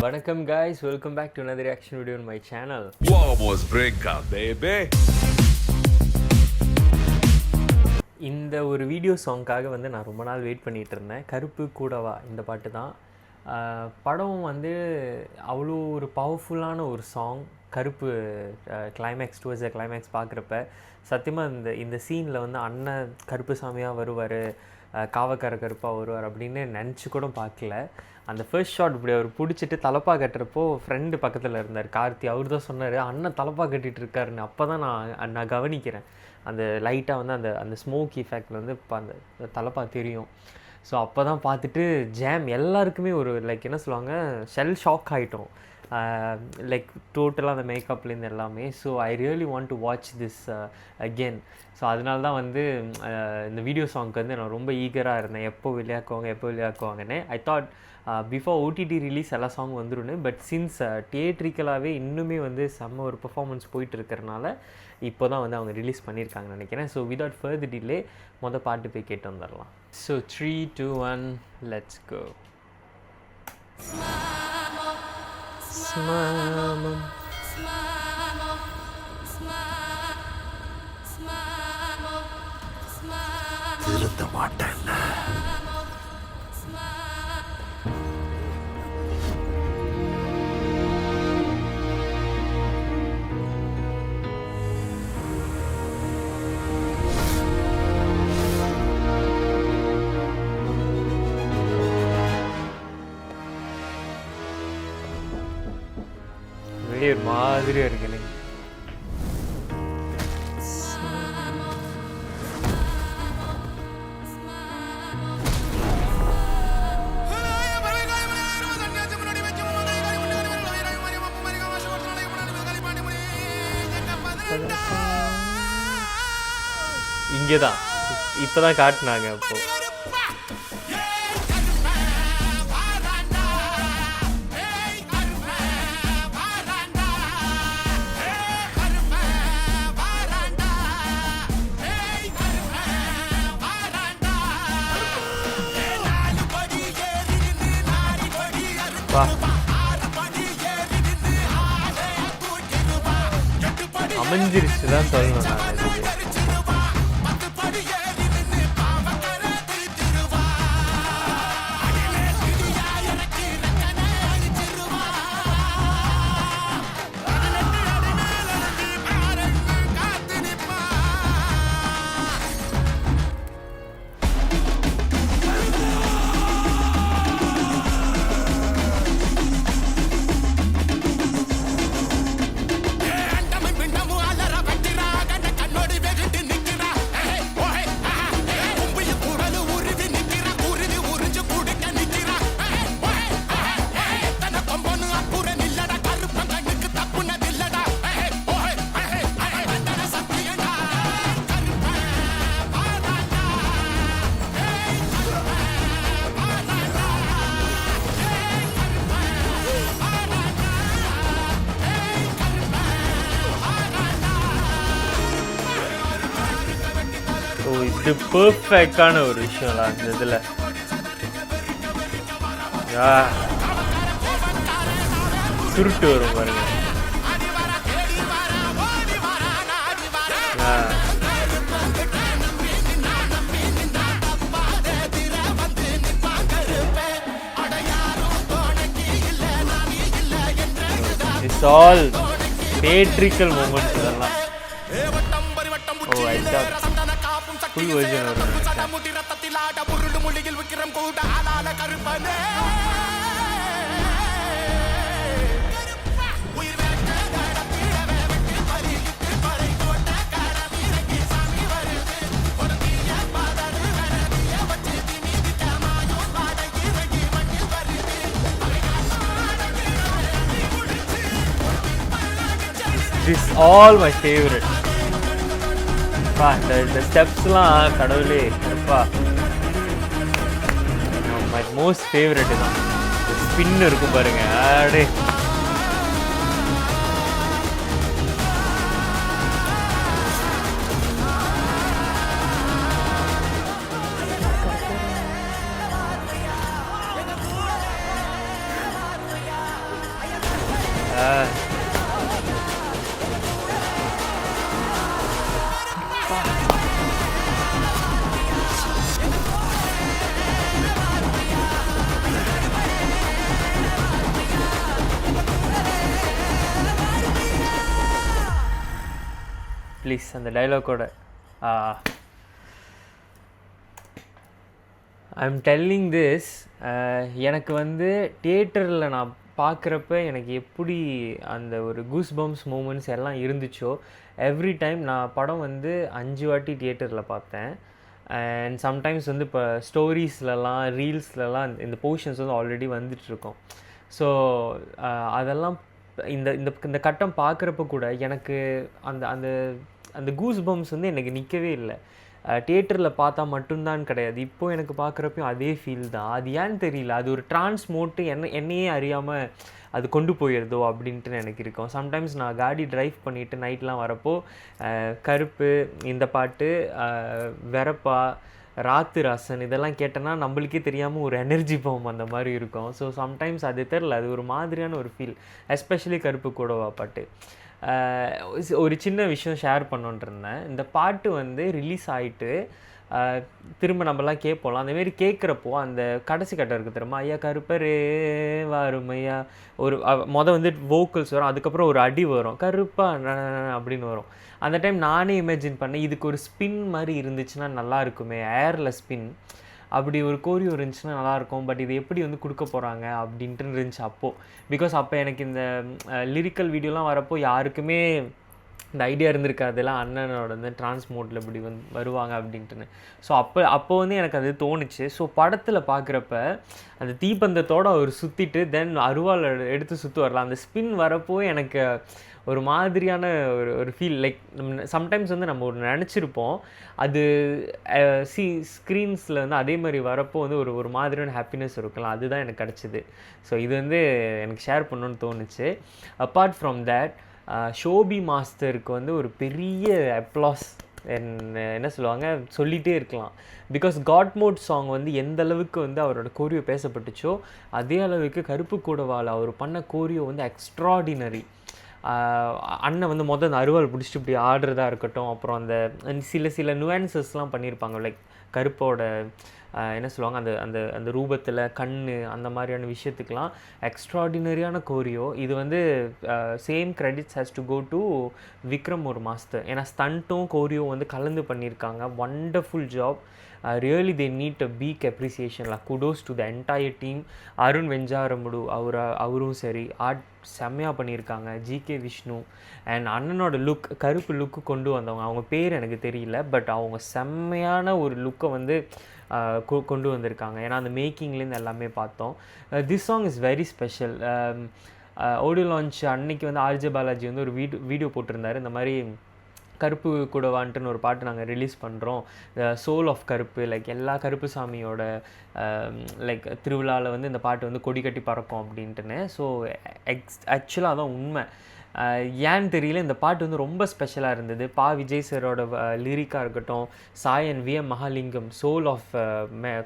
Welcome guys, welcome back to another reaction video on my channel. Vamos brincar, baby. இந்த ஒரு video சாங்காக வந்து நான் ரொம்ப நாள் வெயிட் பண்ணிகிட்டு இருந்தேன். கருப்பு கூடவா இந்த பாட்டு தான். படம் வந்து அவ்வளோ ஒரு பவர்ஃபுல்லான ஒரு சாங். கருப்பு கிளைமேக்ஸ் டுவர்ட்ஸ் கிளைமேக்ஸ் பார்க்குறப்ப சத்தியமாக இந்த சீனில் வந்து அண்ணன் கருப்பு சாமியாக வருவார், காவக்கார கருப்பாக வருவார் அப்படின்னு நினச்சி கூட பார்க்கல. அந்த ஃபர்ஸ்ட் ஷாட் இப்படி அவர் பிடிச்சிட்டு தலப்பா கட்டுறப்போ ஃப்ரெண்டு பக்கத்தில் இருந்தார் கார்த்தி, அவர் தான் சொன்னார் அண்ணன் தலப்பா கட்டிகிட்டு இருக்காருன்னு. அப்போ தான் நான் கவனிக்கிறேன் அந்த லைட்டாக வந்து அந்த ஸ்மோக் எஃபெக்ட் வந்து இப்போ அந்த தலப்பா தெரியும். ஸோ அப்போ தான் பார்த்துட்டு ஜாம் எல்லாருக்குமே ஒரு லைக் என்ன சொல்லுவாங்க, ஷெல் ஷாக் ஆகிட்டோம், லைக் டோட்டலாக அந்த மேக்கப்லேருந்து எல்லாமே. So I really want to watch this again. So அதனால தான் வந்து இந்த வீடியோ சாங்க்கு வந்து நான் ரொம்ப ஈகராக இருந்தேன், எப்போ வெளியாக்குவாங்கன்னு. I thought before OTT release எல்லா சாங் வந்துடுன்னு. பட் சின்ஸ் தியேட்ரிக்கலாகவே இன்னுமே வந்து செம்ம ஒரு பெர்ஃபார்மன்ஸ் போயிட்டு இருக்கிறனால இப்போ தான் வந்து அவங்க ரிலீஸ் பண்ணியிருக்காங்கன்னு நினைக்கிறேன். ஸோ விதவுட் ஃபர்தர் டிலே பாட்டு போய் கேட்டு வந்துடலாம். So 3, 2, 1 let's go. திருத்த மாட்டேன். வெளியே ஒரு மாதிரியாக இருக்குல்ல. இங்கே தான் இப்போ தான் காட்டினாங்க. அப்போ அமைஞ்சிருச்சு தான் சொல்லணும் நான். இது பர்ஃபெக்டான ஒரு விஷயம்லாம் அந்த இதில். சுருட்டு வரும் பாருங்க. இட்ஸ் ஆல் தியேட்ரிக்கல் மூமெண்ட்ஸ் இதெல்லாம். ஓ ஐ தாட் full version வரும். This all my favorite. இந்த ஸ்டெப்ஸ்லாம் கடவுளே அப்பா, மை மோஸ்ட் ஃபேவரட் தான். ஸ்பின் இருக்கும் பாருங்க, ஆடே ப்ளீஸ் அந்த டைலாக்கோட. ஐம் டெல்லிங் திஸ், எனக்கு வந்து தியேட்டரில் நான் பார்க்குறப்ப எனக்கு எப்படி அந்த ஒரு கூஸ் பம்ப்ஸ் மூமெண்ட்ஸ் எல்லாம் இருந்துச்சோ, எவ்ரி டைம் நான் படம் வந்து 5 வாட்டி தியேட்டரில் பார்த்தேன். அண்ட் சம்டைம்ஸ் வந்து இப்போ ஸ்டோரிஸ்லலாம் ரீல்ஸ்லலாம் இந்த போர்ஷன்ஸ் வந்து ஆல்ரெடி வந்துட்டுருக்கோம். ஸோ அதெல்லாம் இந்த இந்த இந்த கட்டம் பார்க்குறப்ப கூட எனக்கு அந்த அந்த அந்த கூஸ் பம்ப்ஸ் வந்து எனக்கு நிற்கவே இல்லை. தியேட்டரில் பார்த்தா மட்டும்தான் கிடையாது, இப்போது எனக்கு பார்க்குறப்பையும் அதே ஃபீல் தான். அது ஏன்னு தெரியல, அது ஒரு ட்ரான்ஸ்மோட்டு என்னையே அறியாமல் அது கொண்டு போயிடுதோ அப்படின்ட்டு எனக்கு இருக்கும். சம்டைம்ஸ் நான் காடி ட்ரைவ் பண்ணிவிட்டு நைட்லாம் வரப்போ கருப்பு, இந்த பாட்டு, வெறப்பா, ராத்து ராசன் இதெல்லாம் கேட்டேன்னா நம்மளுக்கே தெரியாமல் ஒரு எனர்ஜி போகும், அந்த மாதிரி இருக்கும். ஸோ சம்டைம்ஸ் அது தெரில, அது ஒரு மாதிரியான ஒரு ஃபீல், எஸ்பெஷலி கருப்பு கூடவா பாட்டு. ஒரு சின்ன விஷயம் ஷேர் பண்ணோன்ட்டு இருந்தேன். இந்த பாட்டு வந்து ரிலீஸ் ஆகிட்டு திரும்ப நம்மலாம் கேட்போம்லாம், அந்தமாரி கேட்குறப்போ அந்த கடைசி கட்டம் இருக்குது தெரியுமா, ஐயா கருப்பரே வாருமையா, ஒரு வந்து வோக்கல்ஸ் வரும், அதுக்கப்புறம் ஒரு அடி வரும், கருப்பா அப்படின்னு வரும். அந்த டைம் நானே இமேஜின் பண்ணேன், இதுக்கு ஒரு ஸ்பின் மாதிரி இருந்துச்சுன்னா நல்லா இருக்குமே, ஏரில் ஸ்பின் அப்படி ஒரு கோரியோ இருந்துச்சுன்னா நல்லாயிருக்கும். பட் இது எப்படி வந்து கொடுக்க போகிறாங்க அப்படின்ட்டு இருந்துச்சு அப்போது. பிகாஸ் அப்போ எனக்கு இந்த லிரிக்கல் வீடியோலாம் வரப்போ யாருக்குமே இந்த ஐடியா இருந்திருக்காது, அதெல்லாம் அண்ணனோட வந்து டிரான்ஸ்மோட்டில் இப்படி வந்து வருவாங்க அப்படின்ட்டுன்னு. ஸோ அப்போ வந்து எனக்கு அது தோணுச்சு. ஸோ படத்தில் பார்க்குறப்ப அந்த தீப்பந்தத்தோடு அவர் சுற்றிட்டு தென் அருவாள் எடுத்து சுற்றுவார்ல, அந்த ஸ்பின் வரப்போ எனக்கு ஒரு மாதிரியான ஒரு ஃபீல். லைக் சம்டைம்ஸ் வந்து நம்ம ஒரு நினச்சிருப்போம், அது ஸ்க்ரீன்ஸில் வந்து அதே மாதிரி வரப்போ வந்து ஒரு மாதிரியான ஹாப்பினஸ் இருக்கலாம். அதுதான் எனக்கு கிடச்சிது. ஸோ இது வந்து எனக்கு ஷேர் பண்ணணுன்னு தோணுச்சு. அப்பார்ட் ஃப்ரம் தேட், ஷோபி மாஸ்டருக்கு வந்து ஒரு பெரிய அப்ளாஸ் என்ன சொல்லுவாங்க, சொல்லிகிட்டே இருக்கலாம். பிகாஸ் காட் மோட் சாங் வந்து எந்த அளவுக்கு வந்து அவரோட கோரியோ பேசப்பட்டுச்சோ, அதே அளவுக்கு கருப்பு கூடவால் அவர் பண்ண கோரியோ வந்து எக்ஸ்ட்ராடினரி. அண்ணன் வந்து அந்த அருவாள் பிடிச்சிட்டு இப்படி ஆடுறதா இருக்கட்டும், அப்புறம் அந்த சில நுவான்சஸ்லாம் பண்ணியிருப்பாங்க. லைக் கருப்போட என்ன சொல்லுவாங்க, அந்த அந்த அந்த ரூபத்தில் கண், அந்த மாதிரியான விஷயத்துக்கெலாம் எக்ஸ்ட்ராடினரியான கோரியோ. இது வந்து same credits has to go to Vikram ஒரு மாஸ்டர். ஏன்னா ஸ்டண்ட்டும் கோரியோ வந்து கலந்து பண்ணியிருக்காங்க. Wonderful job. Really they need a big appreciation. Kudos to the entire team. Arun Venjaramoodu அவரும் சரி, ஆர்ட் செம்மையாக பண்ணியிருக்காங்க. ஜிகே விஷ்ணு அண்ட் அண்ணனோட லுக், கருப்பு லுக்கு கொண்டு வந்தவங்க, அவங்க பேர் எனக்கு தெரியல, பட் அவங்க செம்மையான ஒரு லுக்கை வந்து கொண்டு வந்திருக்காங்க. ஏன்னா அந்த மேக்கிங்லேருந்து எல்லாமே பார்த்தோம். This song is very special. Audio launch அன்னைக்கு வந்து ஆர்ஜே பாலாஜி வந்து ஒரு வீடியோ போட்டிருந்தார். இந்த மாதிரி கருப்பு கூடவான்ட்டுன்னு ஒரு பாட்டு நாங்கள் ரிலீஸ் பண்ணுறோம், சோல் ஆஃப் கருப்பு, லைக் எல்லா கருப்பு சாமியோட லைக் திருவிழாவில் வந்து இந்த பாட்டு வந்து கொடி கட்டி பறக்கும் அப்படின்ட்டுன்னு. ஸோ ஆக்சுவலாக அதான் உண்மை. ஏன்னு தெரியல, இந்த பாட்டு வந்து ரொம்ப ஸ்பெஷலாக இருந்தது. விஜய் சாரோட லிரிக்காக இருக்கட்டும், Sai and VM Mahalingam, soul of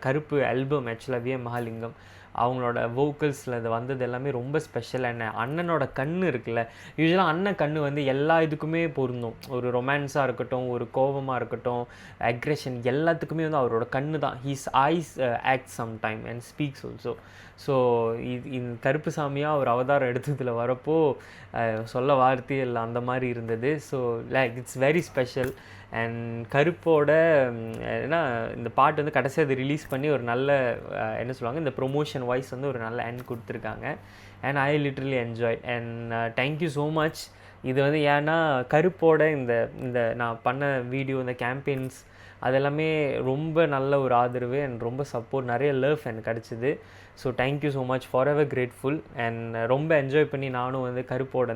Karuppu album ஆக்சுவலாக விஎம் மகாலிங்கம் அவங்களோட வோக்கல்ஸில் இது வந்தது எல்லாமே ரொம்ப ஸ்பெஷல். அண்ட் அண்ணனோட கண் இருக்குல்ல, யூஸ்வலாக அண்ணன் கண் வந்து எல்லா இதுக்குமே பொருந்தும். ஒரு ரொமான்ஸாக இருக்கட்டும், ஒரு கோபமாக இருக்கட்டும், அக்ரெஷன், எல்லாத்துக்குமே வந்து அவரோட கண் தான். He's eyes act sometime and speaks also. So இந்த கருப்பு சாமியாக ஒரு அவதாரம் எடுத்ததில் வரப்போ சொல்ல வார்த்தையே இல்லை, அந்த மாதிரி இருந்தது. So like it's very special. And கருப்போட ஏன்னா இந்த பாட்டு வந்து கடைசியாக அது ரிலீஸ் பண்ணி ஒரு நல்ல என்ன சொல்லுவாங்க, இந்த ப்ரொமோஷன் வாய்ஸ் வந்து ஒரு நல்ல எண்ட் கொடுத்துருக்காங்க. And I literally enjoy. And thank you so much. இது வந்து ஏன்னா கருப்போட இந்த நான் பண்ண வீடியோ, இந்த கேம்பெயின்ஸ் அதெல்லாமே ரொம்ப நல்ல ஒரு ஆதரவு அண்ட் ரொம்ப சப்போர்ட், நிறைய லவ் எனக்கு கிடச்சிது. So thank you so much, for ever grateful. And ரொம்ப என்ஜாய் பண்ணி நானும் வந்து கருப்போட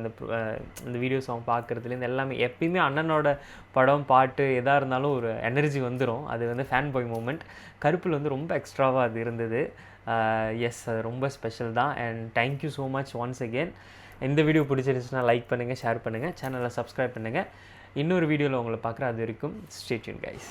இந்த வீடியோ சாங் பார்க்குறதுலேருந்து எல்லாமே, எப்பயுமே அண்ணனோட படம் பாட்டு எதாக இருந்தாலும் ஒரு எனர்ஜி வந்துடும். அது வந்து ஃபேன் பாய் மூமெண்ட். கருப்பில் வந்து ரொம்ப எக்ஸ்ட்ராவாக அது இருந்தது. எஸ், அது ரொம்ப ஸ்பெஷல் தான். And thank you so much once again. இந்த வீடியோ பிடிச்சிருந்துச்சுன்னா லைக் பண்ணுங்கள், ஷேர் பண்ணுங்கள், சேனலை சப்ஸ்கிரைப் பண்ணுங்கள். இன்னொரு வீடியோவில் உங்களை பார்க்குறேன். அது வரைக்கும் ஸ்டே டியூன் கைஸ்.